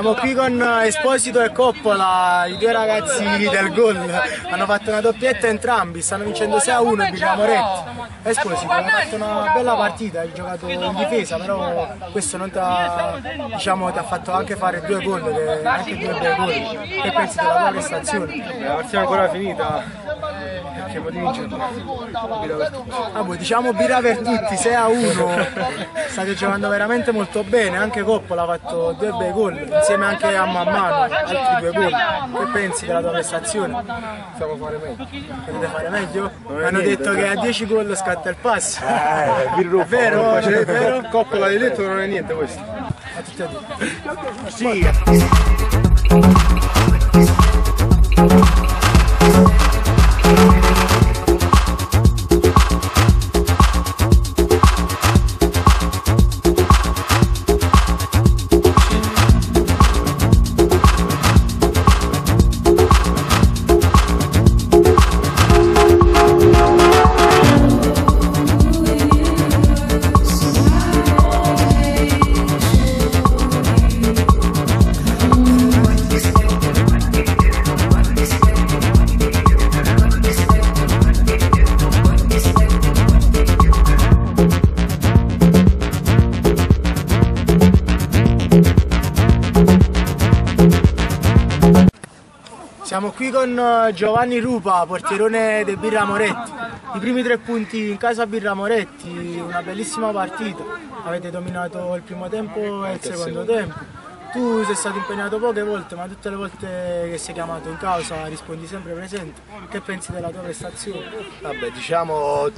Siamo qui con Esposito e Coppola, i due ragazzi del gol. Hanno fatto una doppietta entrambi, stanno vincendo 6-1 il Birra Moretti. Esposito ha fatto una bella partita, hai giocato in difesa, però questo non ti ha, diciamo, ti ha fatto anche fare 2 gol, anche 2 bei gol. Che pensi della tua prestazione? La partita è ancora finita, cerchiamo di vincere. Diciamo birra per tutti, 6-1. State giocando veramente molto bene, anche Coppola ha fatto 2 bei gol, insieme anche a Mammano, altri 2 gol. Che pensi della tua prestazione? Possiamo fare meglio. Potete fare meglio? Hanno detto che a 10 gol scatta il pass. È vero? È vero? Coppola hai detto che non è niente questo. A tutti e due. Sì. Siamo qui con Giovanni Rupa, portierone del Birra Moretti. I primi 3 punti in casa Birra Moretti, una bellissima partita. Avete dominato il primo tempo e il secondo tempo. Tu sei stato impegnato poche volte, ma tutte le volte che sei chiamato in causa rispondi sempre presente. Che pensi della tua prestazione? Vabbè, diciamo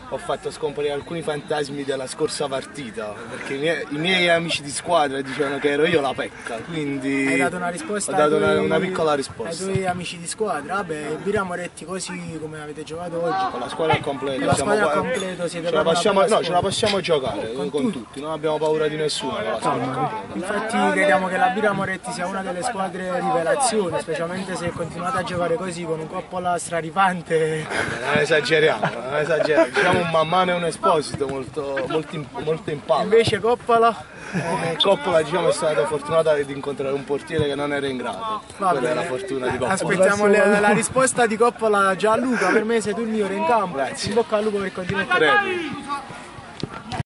ho fatto scomparire alcuni fantasmi della scorsa partita, perché i miei amici di squadra dicevano che ero io la pecca, quindi hai dato una risposta, ho dato una piccola risposta ai tuoi amici di squadra. Vabbè, il Birra Moretti così come avete giocato oggi, con la squadra al completo, con la squadra al completo siete ce la possiamo giocare con tutti, non abbiamo paura di nessuno con la squadra al completo. Infatti crediamo che la Birra Moretti sia una delle squadre rivelazione, specialmente se continuate a giocare così con un Coppola straripante. Non esageriamo, diciamo un Mammano e un Esposito molto in palla. Invece Coppola? Coppola diciamo è stato fortunato ad incontrare un portiere che non era in grado. Quella è la fortuna di Coppola. Aspettiamo la risposta di Coppola. Gianluca, per me sei tu il migliore in campo. Grazie. In bocca al lupo per continuare.